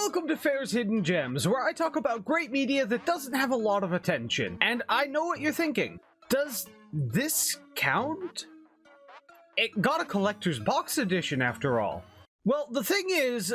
Welcome to Fair's Hidden Gems, where I talk about great media that doesn't have a lot of attention. And I know what you're thinking. Does this count? It got a collector's box edition after all. Well, the thing is,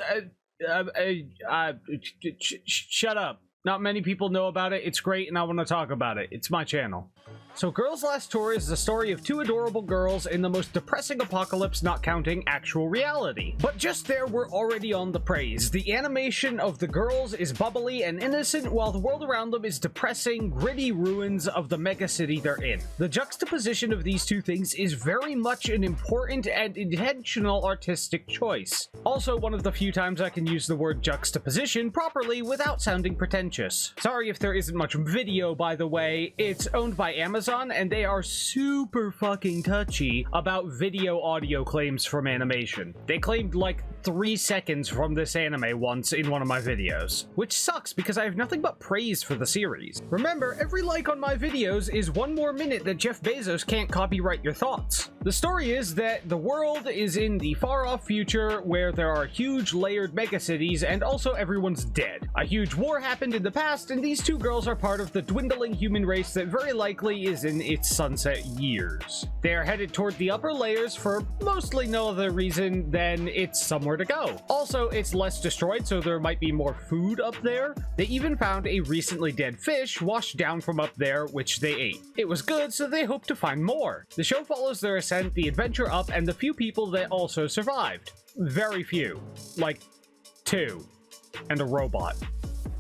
shut up. Not many people know about it. It's great and I want to talk about it. It's my channel. So Girls Last Tour is the story of two adorable girls in the most depressing apocalypse, not counting actual reality. But just there, we're already on the praise. The animation of the girls is bubbly and innocent, while the world around them is depressing, gritty ruins of the megacity they're in. The juxtaposition of these two things is very much an important and intentional artistic choice. Also, one of the few times I can use the word juxtaposition properly without sounding pretentious. Sorry if there isn't much video, by the way. It's owned by Amazon, and they are super fucking touchy about video audio claims from animation. They claimed like 3 seconds from this anime once in one of my videos, which sucks because I have nothing but praise for the series. Remember, every like on my videos is one more minute that Jeff Bezos can't copyright your thoughts. The story is that the world is in the far-off future where there are huge layered megacities and also everyone's dead. A huge war happened in the past, and these two girls are part of the dwindling human race that very likely is in its sunset years. They are headed toward the upper layers for mostly no other reason than it's somewhere to go. Also, it's less destroyed, so there might be more food up there. They even found a recently dead fish washed down from up there, which they ate. It was good, so they hope to find more. The show follows their ascent, the adventure up, and the few people that also survived. Very few. Like 2. And a robot.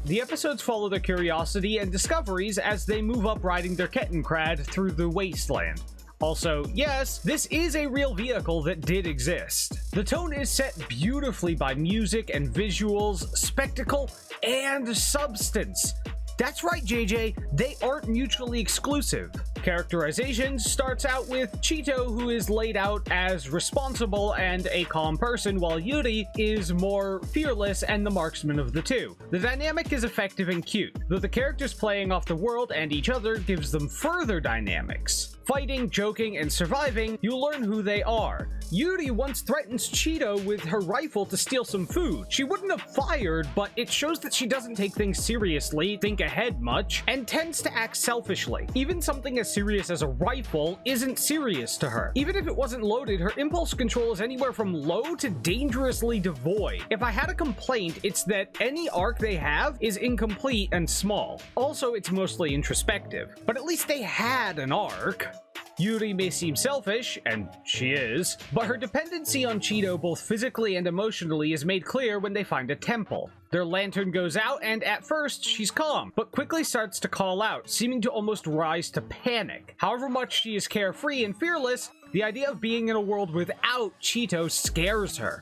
The episodes follow their curiosity and discoveries as they move up riding their Kettenkrad through the wasteland. Also, yes, this is a real vehicle that did exist. The tone is set beautifully by music and visuals, spectacle, and substance. That's right, JJ, they aren't mutually exclusive. Characterization starts out with Cheeto, who is laid out as responsible and a calm person, while Yuri is more fearless and the marksman of the two. The dynamic is effective and cute, though the characters playing off the world and each other gives them further dynamics. Fighting, joking, and surviving, you learn who they are. Yuri once threatens Cheeto with her rifle to steal some food. She wouldn't have fired, but it shows that she doesn't take things seriously, think ahead much, and tends to act selfishly. Even something as serious as a rifle isn't serious to her. Even if it wasn't loaded, her impulse control is anywhere from low to dangerously devoid. If I had a complaint, it's that any arc they have is incomplete and small. Also, it's mostly introspective, but at least they had an arc. Yuri may seem selfish, and she is, but her dependency on Cheeto both physically and emotionally is made clear when they find a temple. Their lantern goes out, and at first, she's calm, but quickly starts to call out, seeming to almost rise to panic. However much she is carefree and fearless, the idea of being in a world without Cheeto scares her.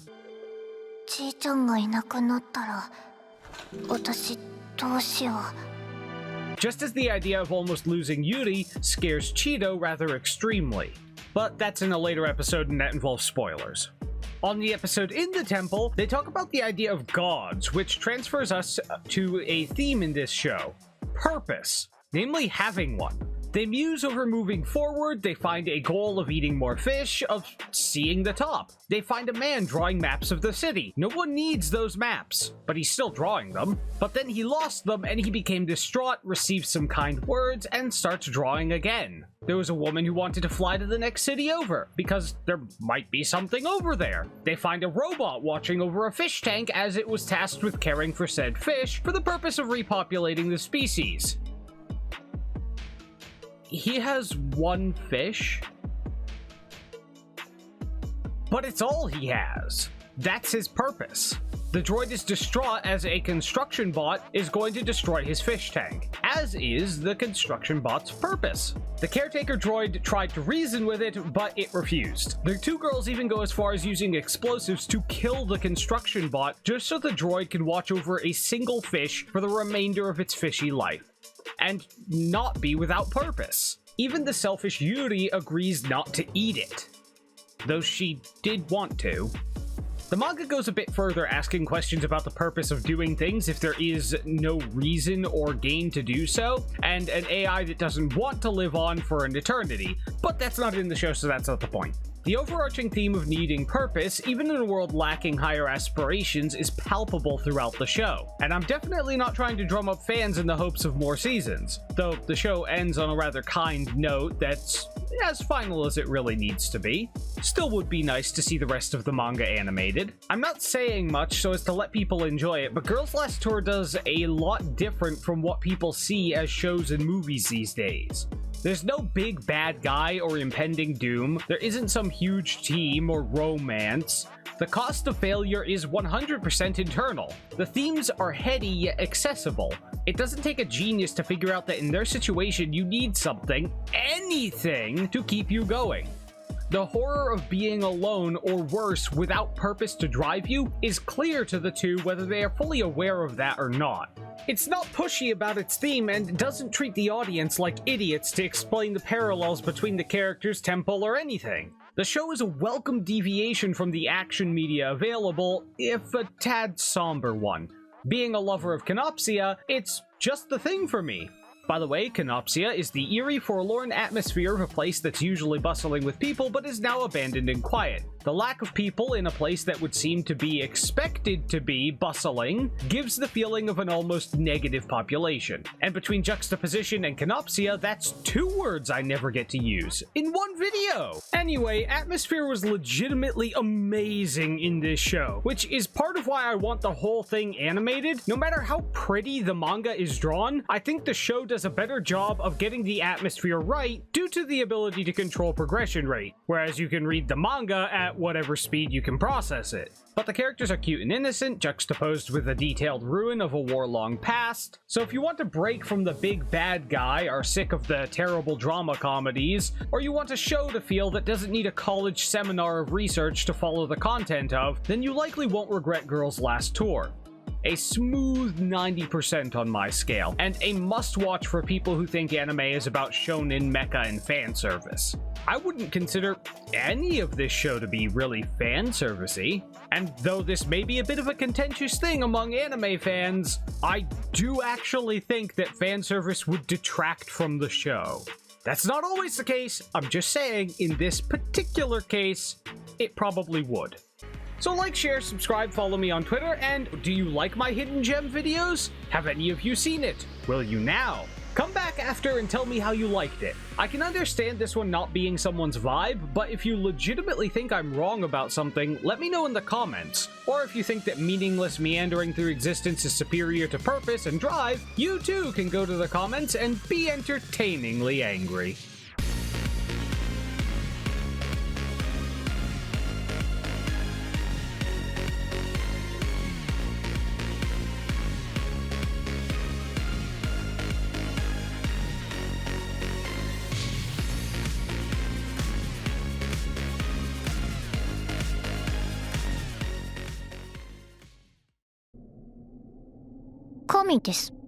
じいちゃんがいなくなったら、私どうしよう。 Just as the idea of almost losing Yuri scares Cheeto rather extremely. But that's in a later episode and that involves spoilers. On the episode In the Temple, they talk about the idea of gods, which transfers us to a theme in this show. Purpose. Namely, having one. They muse over moving forward, they find a goal of eating more fish, of seeing the top. They find a man drawing maps of the city. No one needs those maps, but he's still drawing them. But then he lost them and he became distraught, received some kind words, and starts drawing again. There was a woman who wanted to fly to the next city over, because there might be something over there. They find a robot watching over a fish tank as it was tasked with caring for said fish for the purpose of repopulating the species. He has one fish, but it's all he has. That's his purpose. The droid is distraught as a construction bot is going to destroy his fish tank, as is the construction bot's purpose. The caretaker droid tried to reason with it, but it refused. The two girls even go as far as using explosives to kill the construction bot just so the droid can watch over a single fish for the remainder of its fishy life, and not be without purpose. Even the selfish Yuri agrees not to eat it, though she did want to. The manga goes a bit further, asking questions about the purpose of doing things if there is no reason or gain to do so, and an AI that doesn't want to live on for an eternity, but that's not in the show, so that's not the point. The overarching theme of needing purpose, even in a world lacking higher aspirations, is palpable throughout the show. And I'm definitely not trying to drum up fans in the hopes of more seasons, though the show ends on a rather kind note that's as final as it really needs to be. Still would be nice to see the rest of the manga animated. I'm not saying much so as to let people enjoy it, but Girls Last Tour does a lot different from what people see as shows and movies these days. There's no big bad guy or impending doom, there isn't some huge team or romance. The cost of failure is 100% internal. The themes are heady yet accessible. It doesn't take a genius to figure out that in their situation you need something, anything, to keep you going. The horror of being alone, or worse, without purpose to drive you, is clear to the two whether they are fully aware of that or not. It's not pushy about its theme and doesn't treat the audience like idiots to explain the parallels between the characters, temple, or anything. The show is a welcome deviation from the action media available, if a tad somber one. Being a lover of Canopsia, it's just the thing for me. By the way, Canopsia is the eerie, forlorn atmosphere of a place that's usually bustling with people but is now abandoned and quiet. The lack of people in a place that would seem to be expected to be bustling gives the feeling of an almost negative population. And between juxtaposition and Canopsia, that's two words I never get to use in one video! Anyway, atmosphere was legitimately amazing in this show, which is part of why I want the whole thing animated. No matter how pretty the manga is drawn, I think the show does a better job of getting the atmosphere right due to the ability to control progression rate, whereas you can read the manga at whatever speed you can process it. But the characters are cute and innocent, juxtaposed with a detailed ruin of a war-long past. So if you want to break from the big bad guy, are sick of the terrible drama comedies, or you want a show to feel that doesn't need a college seminar of research to follow the content of, then you likely won't regret Girls Last Tour. A smooth 90% on my scale, and a must-watch for people who think anime is about shonen, mecha, and fan service. I wouldn't consider any of this show to be really fan servicey, and though this may be a bit of a contentious thing among anime fans, I do actually think that fan service would detract from the show. That's not always the case, I'm just saying, in this particular case, it probably would. So like, share, subscribe, follow me on Twitter, and do you like my hidden gem videos? Have any of you seen it? Will you now? Come back after and tell me how you liked it. I can understand this one not being someone's vibe, but if you legitimately think I'm wrong about something, let me know in the comments. Or if you think that meaningless meandering through existence is superior to purpose and drive, you too can go to the comments and be entertainingly angry. Komi です。